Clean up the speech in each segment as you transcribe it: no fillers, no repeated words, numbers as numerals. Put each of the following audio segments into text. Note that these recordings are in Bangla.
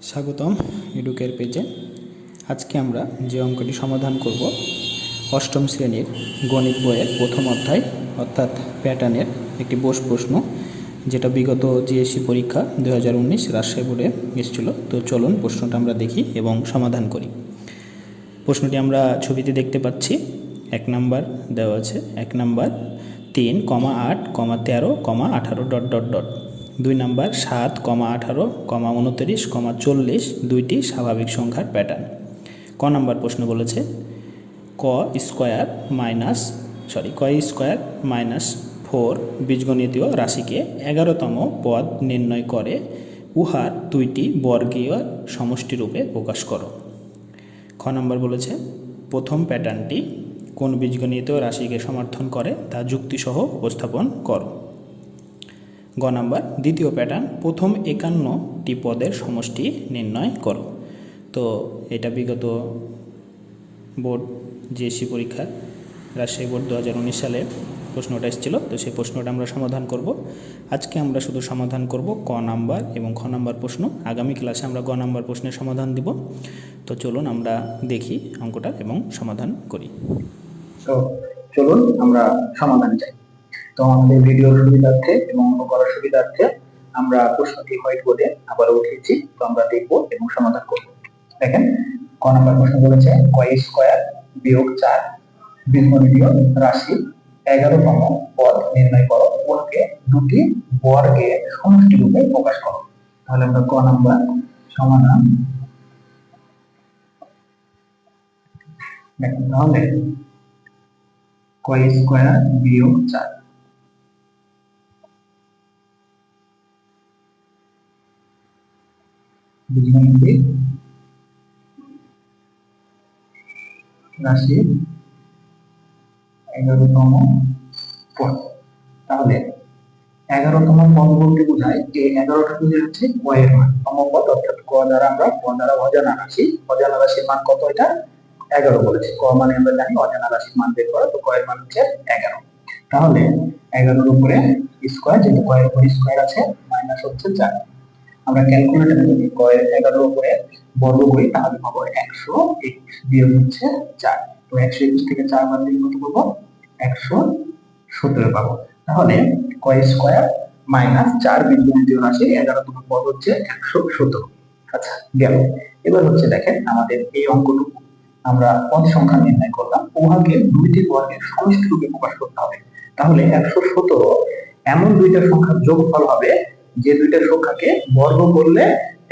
স্বাগতম এডুকের পেজে। আজকে আমরা যে অঙ্কটি সমাধান করব অষ্টম শ্রেণীর গণিত বইয়ের প্রথম অধ্যায় অর্থাৎ প্যাটার্নের একটি বোস প্রশ্ন, যেটা বিগত জিএসসি পরীক্ষা 2019 রাজশাহী বোর্ডে এসেছিল। তো চলুন প্রশ্নটা আমরা দেখি এবং সমাধান করি। প্রশ্নটি আমরা ছবিতে দেখতে পাচ্ছি। 1 নাম্বার দেওয়া আছে, 1 নাম্বার 3, 8, 13, 18 ... 2 নাম্বার 7, 18, 29, 40 দুইটি স্বাভাবিক সংখ্যার প্যাটার্ন। ক নাম্বার প্রশ্ন বলেছে ক স্কোয়ার মাইনাস 4 বীজগণিতীয় রাশিকে 11তম পদ নির্ণয় করে উহার দুইটি বর্গীয় সমষ্টিরূপে প্রকাশ করো। খ নাম্বার বলেছে প্রথম প্যাটার্নটি কোন বীজগণিতীয় রাশিকে সমর্থন করে তা যুক্তিসহ উপস্থাপন করো। গ নাম্বার দ্বিতীয় প্যাটার্ন প্রথম 51টি পদের সমষ্টি নির্ণয় করো। তো এটা বিগত বোর্ড জিএসসি পরীক্ষা রাজশাহী বোর্ড 2019 সালে প্রশ্নটা এসেছিল। তো সেই প্রশ্নটা আমরা সমাধান করব। আজকে আমরা শুধু সমাধান করব ক নাম্বার এবং খ নাম্বার প্রশ্ন। আগামী ক্লাসে আমরা গ নাম্বার প্রশ্নের সমাধান দিব। তো চলুন আমরা দেখি অঙ্কটা এবং সমাধান করি। তো চলুন আমরা সমাধান চাই। তো আমাদের ভিডিওর সুবিধার্থে এবং অঙ্ক করার সুবিধার্থে আমরা প্রশ্নটি হোয়াইট বোর্ডে আবার উঠিয়েছি। তো আমরা দেখব এবং সমাধান করব। দেখেন, ক নাম্বার প্রশ্ন বলেছে ক স্কয়ার বিয়োগ 4 বীজগণিতীয় রাশি 11তম পদ নির্ণয় করো, উহাকে দুটি বর্গের সমষ্টি রূপে প্রকাশ করো। তাহলে আমরা ক নাম্বার সমাধান দেখেন। তাহলে ক স্কয়ার বিয়োগ 4 বীজগণিতিক রাশি 11তম পদ। তাহলে 11তম পদ বলতে বোঝায় যে 11টা বুঝে হচ্ছে ক এর মান, তম পদ অর্থাৎ ক দ্বারা আমরা ক দ্বারা অজানা রাশির মান কত? এটা 11 বলেছি। ক মানে আমরা জানি অজানা রাশির মান বের করা, তো ক এর মান হচ্ছে 11। তাহলে 11 এর উপরে স্কয়ার, যেহেতু ক এর উপরে স্কয়ার আছে, মাইনাস হচ্ছে 4। আমরা ক্যালকুলেটরে যদি ক এর 11 এর উপরে বর্গ করি তাহলে পাবো 121 বিয়োগ হচ্ছে 4। তো 121 থেকে 4 বাদ দিলে কত পাবো? 117 পাবো। তাহলে ক স্কয়ার মাইনাস 4 বীজগণিতীয় রাশি 11তম পদ হচ্ছে 117। আচ্ছা, গেল। এবার হচ্ছে দেখেন, আমাদের এই অঙ্কটুকু আমরা পদ সংখ্যা নির্ণয় করলাম, উহাকে দুইটি বর্গের সমষ্টি রূপে প্রকাশ করতে হবে। তাহলে 117 এমন দুইটা সংখ্যার যোগফল হবে যে দুইটা সংখ্যাকে বর্গ করলে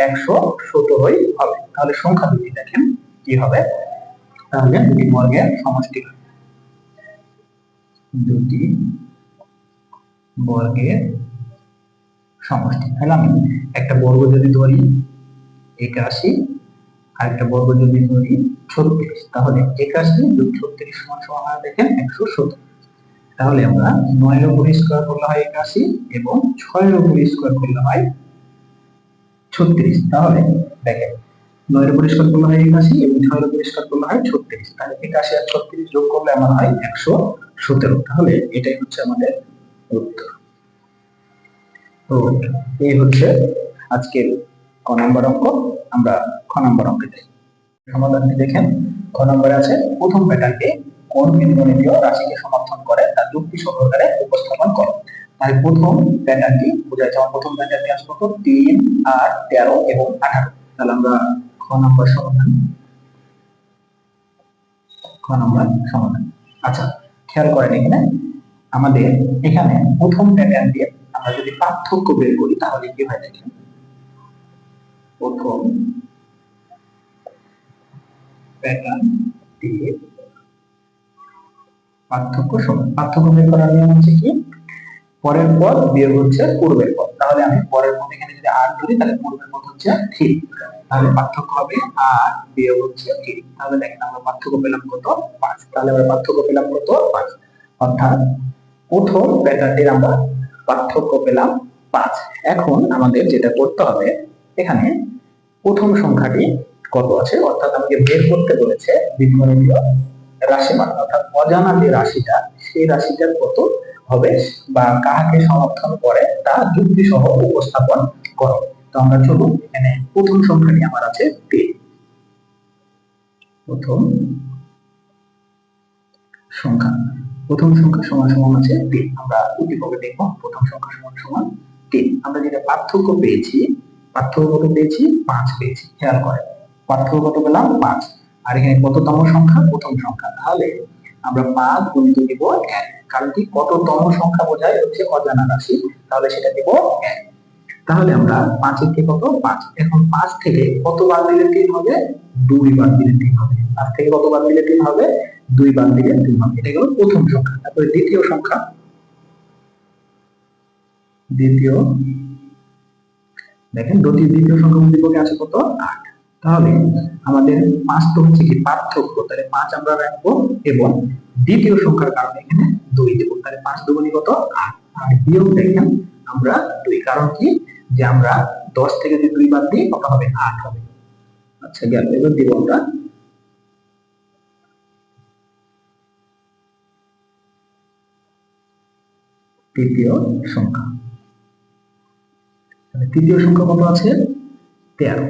117ই হবে। তাহলে সংখ্যা দুটি দেখেন কি হবে। তাহলে দুটি বর্গের সমষ্টি, দুটি বর্গের সমষ্টি। তাহলে আমি একটা বর্গ যদি ধরি 81 আর একটা বর্গ যদি ধরি 36, তাহলে 81 যোগ 36 সমান সমান দেখেন 117। তাহলে আমরা 9 এর উপর স্কয়ার করলে হয় 81 এবং 6 এর উপর স্কয়ার করলে হয় 36। তাহলে দেখেন, 9 এর উপর স্কয়ার করলে হয় 81 এবং 6 এর উপর স্কয়ার করলে হয় 36। তাহলে 81 আর 36 যোগ করলে আমার হয় 117। তাহলে এটাই হচ্ছে আমাদের উত্তর। তো এই হচ্ছে আজকের ক নাম্বার অঙ্ক। আমরা খ নাম্বার অঙ্কে যাই। সমাধানটি দেখেন। খ নম্বরে আছে প্রথম প্যাটার্নটি কোন বীজগণিতীয় রাশিকে সমর্থন করে তা যুক্তি সহকারে উপস্থাপন করো। তাই প্রথম প্যাটার্নটি বোঝায়, যেমন প্রথম প্যাটার্নটি আসলে 3, 8, 13 এবং 18। তাহলে আমরা খ নম্বর সমাধান। আচ্ছা, খেয়াল করেন এখানে আমাদের এখানে প্রথম প্যাটার্ন দিয়ে আমরা যদি পার্থক্য বের করি তাহলে কি হয় দেখেন। প্রথম প্যাটার্ন দিয়ে পার্থক্য বের করার নিয়ম হচ্ছে কি, পরের পদ বিয়োগ হচ্ছে পূর্বের পদ। তাহলে আমি পরের পদ এখানে যদি 8 ধরি তাহলে পূর্বের পদ হচ্ছে 3। তাহলে পার্থক্য হবে 8 বিয়োগ হচ্ছে 3। তাহলে দেখেন আমরা পার্থক্য পেলাম কত? 5। তাহলে আমরা পার্থক্য পেলাম কত? 5। অর্থাৎ প্রথম প্যাটার্নটির আমরা পার্থক্য পেলাম 5। এখন আমাদের যেটা করতে হবে, এখানে প্রথম সংখ্যাটি কত আছে, অর্থাৎ আমাকে বের করতে বলেছে বীজগণিতীয় রাশিমান, অর্থাৎ অজানা যে রাশিটা, সেই রাশিটা কত হবে বা কাকে সমর্থন করে তা যুক্তি সহ উপস্থাপন করো। তো আমরা চলো এখানে প্রথম সংখ্যাটি আমার আছে 3। প্রথম সংখ্যা সমান সমান আছে 3। আমরা উদ্দীপকে দেখব প্রথম সংখ্যা সমান সমান 3। আমরা যেটা পার্থক্য পেয়েছি, পার্থক্য কত পেয়েছি? 5 পেয়েছি। খেয়াল করেন পার্থক্য কত পেলাম? 5। আর এখানে কততম সংখ্যা? প্রথম সংখ্যা। তাহলে আমরা 5 গুণিত দিব 1, কারণ কি কততম সংখ্যা বোঝায় হচ্ছে অজানা রাশি, তাহলে সেটা দিব 1। তাহলে আমরা 5 এর থেকে কত? 5। এখন 5 থেকে কত বাদ দিলে 3 হবে? 2 বাদ দিলে 3 হবে। 5 থেকে কত বাদ দিলে 3 হবে? 2 বাদ দিলে 3 হবে। এটা হলো প্রথম সংখ্যা। তারপরে দ্বিতীয় সংখ্যা, দেখেন দ্বিতীয় সংখ্যা উদ্দীপকে আছে কত? 8। তাহলে আমাদের 5 তো হচ্ছে কি পার্থক্য, তাহলে 5 আমরা রাখবো এবং দ্বিতীয় সংখ্যার কারণে এখানে 2 দেব। তাহলে 5 দুগুণী কত? 8। আর বিয়োগ দেখেন আমরা 2, কারণ কি যে আমরা 10 থেকে যদি 2 বাদ দিই কত হবে? 8 হবে। আচ্ছা গেল। এবার দিব আমরা তৃতীয় সংখ্যা। তৃতীয় সংখ্যা কত আছে? 13।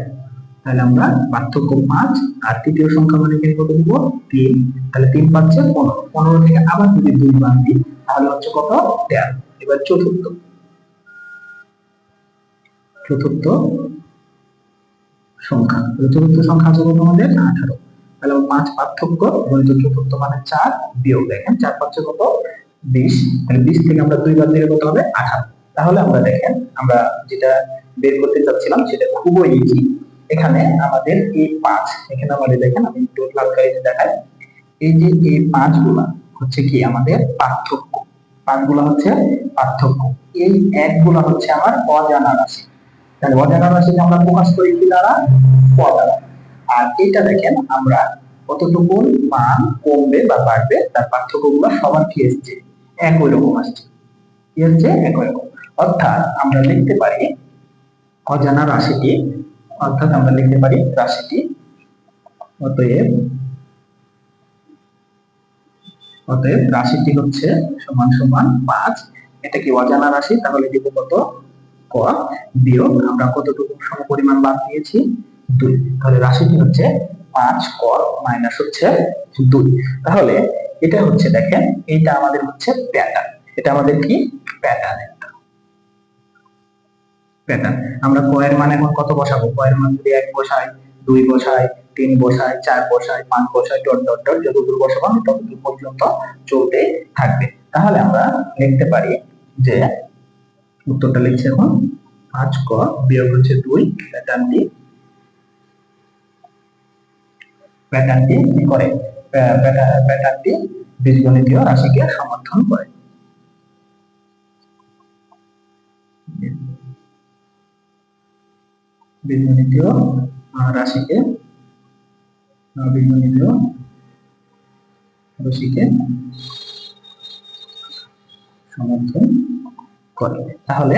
তাহলে আমরা পার্থক্য 5 আর তৃতীয় সংখ্যা মানে এখানে কত দিব? 3। তাহলে 3 পাচ্ছে 15। 15 থেকে আবার যদি 2 বাদ দিই তাহলে হচ্ছে কত? 13। এবার চতুর্থ সংখ্যা। চতুর্থ সংখ্যা আছে কত আমাদের? 18। তাহলে 5 পার্থক্য গুণিত চতুর্থ মানে 4 বিয়োগ, দেখেন 4 পাচ্ছে কত? 20। তাহলে 20 থেকে আমরা 2 বাদ দিলে কত হবে? 18। তাহলে আমরা দেখেন আমরা যেটা বের করতে চাচ্ছিলাম সেটা খুবই ইজি। এখানে আমাদের এই 5, এখানে আমাদের দেখেন আমি একটু লাল কালিতে দেখাই, এই যে এই 5 গুলা হচ্ছে কি আমাদের পার্থক্য। 5 গুলা হচ্ছে পার্থক্য, এই 1 গুলা হচ্ছে আমার অজানা রাশি। তাহলে অজানা রাশিকে আমরা প্রকাশ করি কি দ্বারা? ক দ্বারা। আর এটা দেখেন আমরা কতটুকু মান কমবে বা বাড়বে তার পার্থক্যগুলো সবার কি এসছে? একই রকম আসছে। কি হচ্ছে? একই রকম। অর্থাৎ আমরা লিখতে পারি অজানা রাশিটি, অর্থাৎ আমরা লিখতে পারি রাশিটি অতএব রাশিটি হচ্ছে সমান সমান 5। এটা কি অজানা রাশি, তাহলে দিব কত? ক বিয়োগ আমরা কতটুকু সমপরিমাণ বাদ দিয়েছি? 2। তাহলে রাশিটি হচ্ছে 5 ক মাইনাস হচ্ছে 2। তাহলে এটা হচ্ছে দেখেন এটা আমাদের হচ্ছে প্যাটার্ন। এটা আমাদের কি? প্যাটার্ন। আমরা ক এর মান এখন কত বসাবো? ক এর মান যদি 1 বসাই, 2 বসাই, 3 বসাই, 4 বসাই, 5 বসাই, ডট ডট ডট যতদূর বসাবো ততদূর পর্যন্ত চলতে থাকবে। তাহলে আমরা লিখতে পারি যে উত্তরটা লিখছি এখন 5 ক বিয়োগ হচ্ছে 2 প্যাটার্নটি কি করে? প্যাটার্নটি বীজগণিতীয় রাশিকে সমর্থন করে। বীজগণিতীয় রাশিকে সমর্থন করে। তাহলে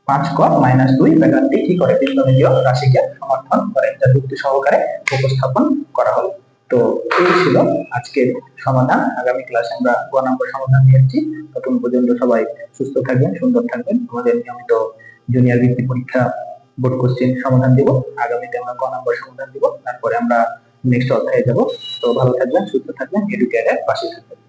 5 ক মাইনাস 2 প্যাটার্নটি কি করে? বীজগণিতীয় রাশিকে সমর্থন করে। এটা যুক্তি সহকারে উপস্থাপন করা হলো। তো এই ছিল আজকের সমাধান। আগামী ক্লাসে আমরা গ নম্বর সমাধান নিয়েছি। ততক্ষণ পর্যন্ত সবাই সুস্থ থাকবেন, সুন্দর থাকবেন। আমাদের নিয়মিত জুনিয়র বৃত্তি পরীক্ষা বোর্ড কোশ্চেন সমাধান দিব। আগামীতে আমরা ক নম্বর সমাধান দিব, তারপরে আমরা নেক্সট অধ্যায়ে যাব। তো ভালো থাকবেন, সুস্থ থাকবেন, এডুকেয়ারের পাশে থাকবেন।